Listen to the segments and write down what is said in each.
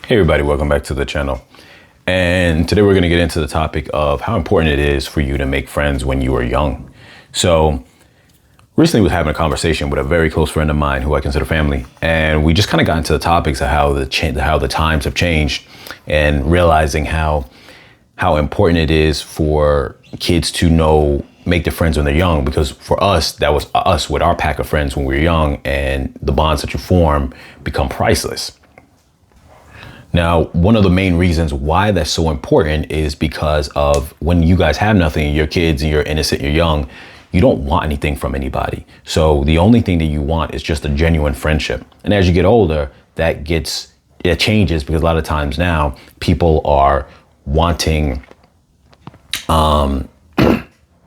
Hey everybody, welcome back to the channel. And today we're going to get into the topic of how important it is for you to make friends when you are young. So recently I was having a conversation with a very close friend of mine who I consider family. And we just kind of got into the topics of how the times have changed and realizing how important it is for kids to make their friends when they're young, because for us, that was us with our pack of friends when we were young, and the bonds that you form become priceless. Now, one of the main reasons why that's so important is because of when you guys have nothing, you're kids and you're innocent, you're young, you don't want anything from anybody. So the only thing that you want is just a genuine friendship. And as you get older, it changes, because a lot of times now people are wanting,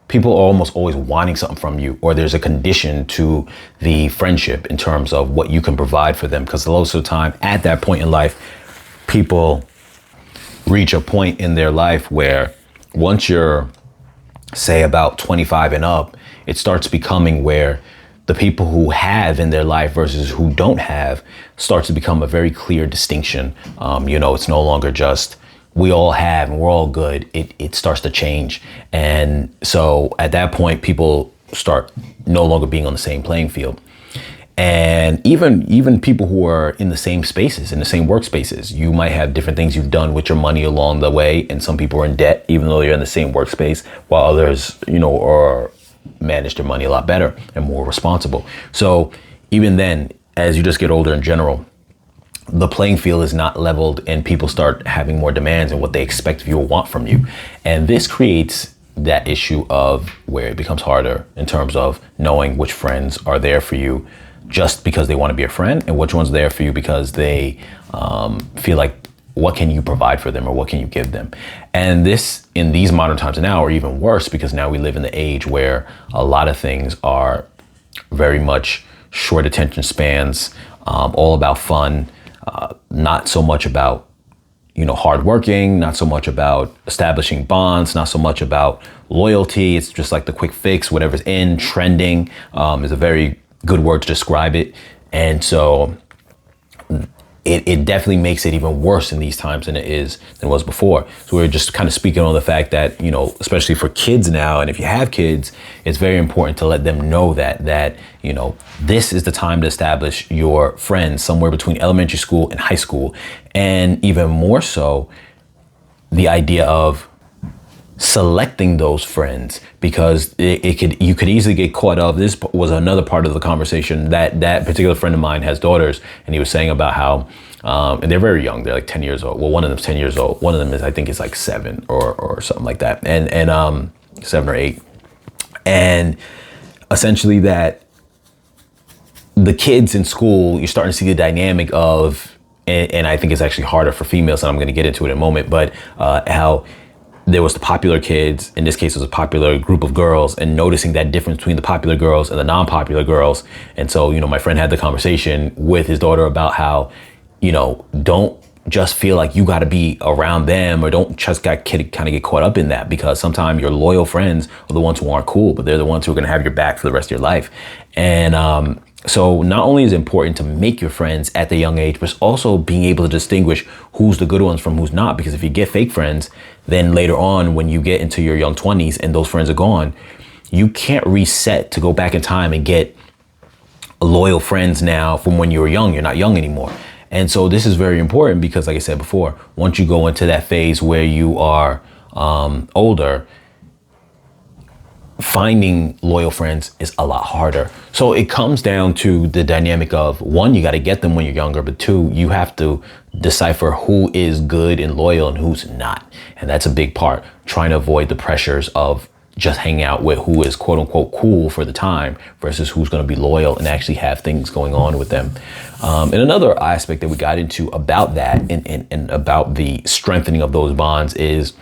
people are almost always wanting something from you, or there's a condition to the friendship in terms of what you can provide for them. Because most of the time at that point in life, people reach a point in their life where once you're, say, about 25 and up, it starts becoming where the people who have in their life versus who don't have starts to become a very clear distinction. It's no longer just we all have and we're all good. It starts to change. And so at that point, people start no longer being on the same playing field. And even people who are in the same spaces, in the same workspaces, you might have different things you've done with your money along the way. And some people are in debt, even though you're in the same workspace, while others, are manage their money a lot better and more responsible. So even then, as you just get older in general, the playing field is not leveled and people start having more demands and what they expect of you or want from you. And this creates that issue of where it becomes harder in terms of knowing which friends are there for you just because they want to be a friend, and which one's there for you because they feel like, what can you provide for them or what can you give them? And this, in these modern times now, are even worse, because now we live in the age where a lot of things are very much short attention spans, all about fun, not so much about hard working, not so much about establishing bonds, not so much about loyalty. It's just like the quick fix, whatever's in trending is a very good word to describe it. And so it definitely makes it even worse in these times than it was before. So we're just kind of speaking on the fact that, especially for kids now, and if you have kids, it's very important to let them know that this is the time to establish your friends somewhere between elementary school and high school. And even more so, the idea of selecting those friends, because you could easily get caught up. This was another part of the conversation, that particular friend of mine has daughters, and he was saying about how and they're very young, they're like 10 years old. Well, one of them's 10 years old, one of them is, I think, is like 7 or something like that, and 7 or 8, and essentially that the kids in school, you're starting to see the dynamic of, and I think it's actually harder for females, and I'm going to get into it in a moment, but how there was the popular kids, in this case it was a popular group of girls, and noticing that difference between the popular girls and the non-popular girls. And so, my friend had the conversation with his daughter about how, don't just feel like you got to be around them, or don't just kind of get caught up in that, because sometimes your loyal friends are the ones who aren't cool, but they're the ones who are going to have your back for the rest of your life. And so not only is it important to make your friends at the young age, but it's also being able to distinguish who's the good ones from who's not. Because if you get fake friends, then later on, when you get into your young 20s and those friends are gone, you can't reset to go back in time and get loyal friends now from when you were young. You're not young anymore. And so this is very important, because like I said before, once you go into that phase where you are older, finding loyal friends is a lot harder. So it comes down to the dynamic of, one, you got to get them when you're younger, but 2, you have to decipher who is good and loyal and who's not. And that's a big part, trying to avoid the pressures of just hanging out with who is quote unquote cool for the time versus who's going to be loyal and actually have things going on with them. And another aspect that we got into about that and about the strengthening of those bonds is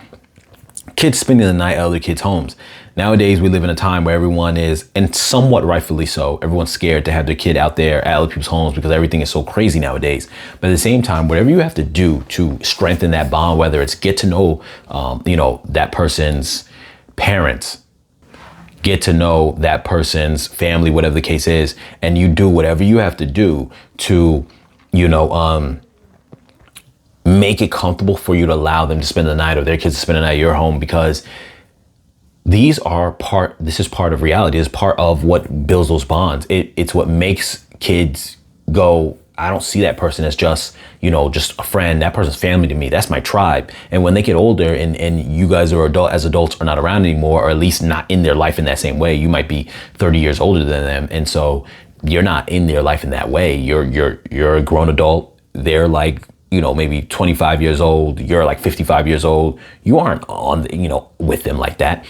kids spending the night at other kids' homes. Nowadays, we live in a time where everyone is, and somewhat rightfully so, everyone's scared to have their kid out there at other people's homes because everything is so crazy nowadays. But at the same time, whatever you have to do to strengthen that bond, whether it's get to know, that person's parents, get to know that person's family, whatever the case is, and you do whatever you have to do to, make it comfortable for you to allow them to spend the night, or their kids to spend the night at your home, because this is part of reality. It's part of what builds those bonds. It's what makes kids go, I don't see that person as just, just a friend. That person's family to me. That's my tribe. And when they get older and you guys as adults are not around anymore, or at least not in their life in that same way, you might be 30 years older than them. And so you're not in their life in that way. You're a grown adult. They're like, maybe 25 years old. You're like 55 years old. You aren't on, with them like that.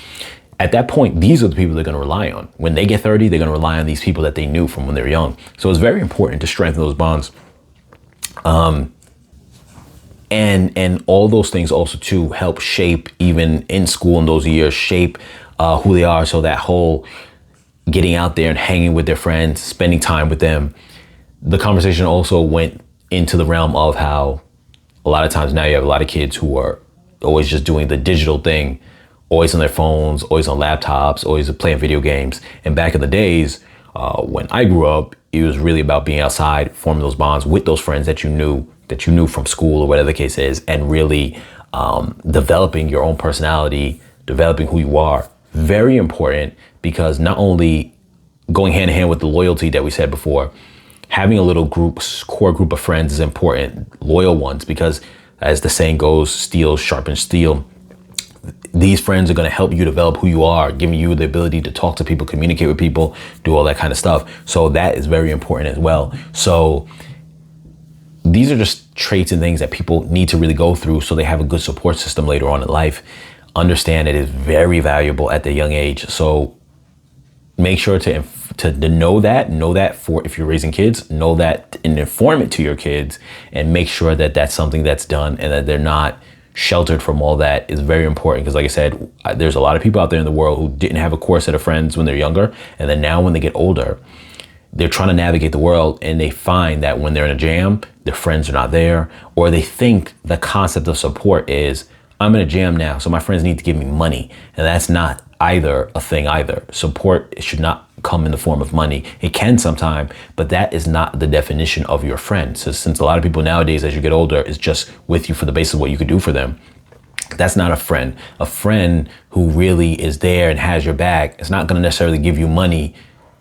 At that point, these are the people they're going to rely on. When they get 30, they're going to rely on these people that they knew from when they're young. So it's very important to strengthen those bonds. And all those things also to help shape, even in school in those years, shape who they are. So that whole getting out there and hanging with their friends, spending time with them. The conversation also went into the realm of how a lot of times now you have a lot of kids who are always just doing the digital thing, always on their phones, always on laptops, always playing video games. And back in the days, when I grew up, it was really about being outside, forming those bonds with those friends that you knew from school or whatever the case is, and really developing your own personality, developing who you are. Very important, because not only going hand in hand with the loyalty that we said before, having a little core group of friends is important, loyal ones, because as the saying goes, steel sharpens steel. These friends are going to help you develop who you are, giving you the ability to talk to people, communicate with people, do all that kind of stuff. So that is very important as well. So these are just traits and things that people need to really go through so they have a good support system later on in life. Understand it is very valuable at the young age. So make sure to know that for if you're raising kids, know that and inform it to your kids, and make sure that that's something that's done and that they're not sheltered from all that is very important. Because like I said, there's a lot of people out there in the world who didn't have a core set of friends when they're younger. And then now when they get older, they're trying to navigate the world, and they find that when they're in a jam, their friends are not there, or they think the concept of support is, I'm in a jam now, so my friends need to give me money. And that's not either a thing either. Support should not come in the form of money. It can sometime, but that is not the definition of your friend. So since a lot of people nowadays, as you get older, is just with you for the basis of what you could do for them, that's not a friend. A friend who really is there and has your back is not going to necessarily give you money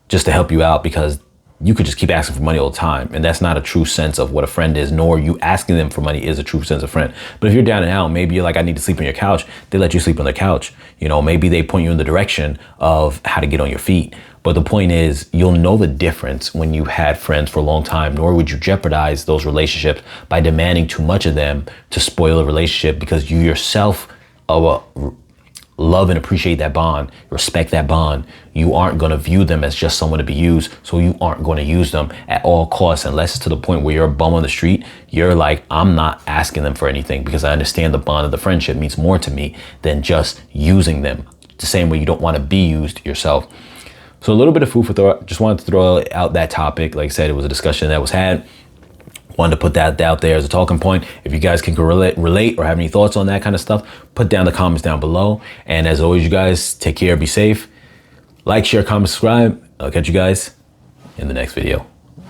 just to help you out, because you could just keep asking for money all the time. And that's not a true sense of what a friend is, nor you asking them for money is a true sense of friend. But if you're down and out, maybe you're like, I need to sleep on your couch. They let you sleep on their couch. Maybe they point you in the direction of how to get on your feet. But the point is, you'll know the difference when you had friends for a long time, nor would you jeopardize those relationships by demanding too much of them to spoil a relationship, because you yourself love and appreciate that bond, respect that bond. You aren't going to view them as just someone to be used. So you aren't going to use them at all costs, unless it's to the point where you're a bum on the street. You're like, I'm not asking them for anything, because I understand the bond of the friendship means more to me than just using them. The same way you don't want to be used yourself. So a little bit of food for thought. Just wanted to throw out that topic. Like I said, it was a discussion that was had. Wanted to put that out there as a talking point. If you guys can relate or have any thoughts on that kind of stuff, put down the comments down below. And as always, you guys take care, be safe. Like, share, comment, subscribe. I'll catch you guys in the next video.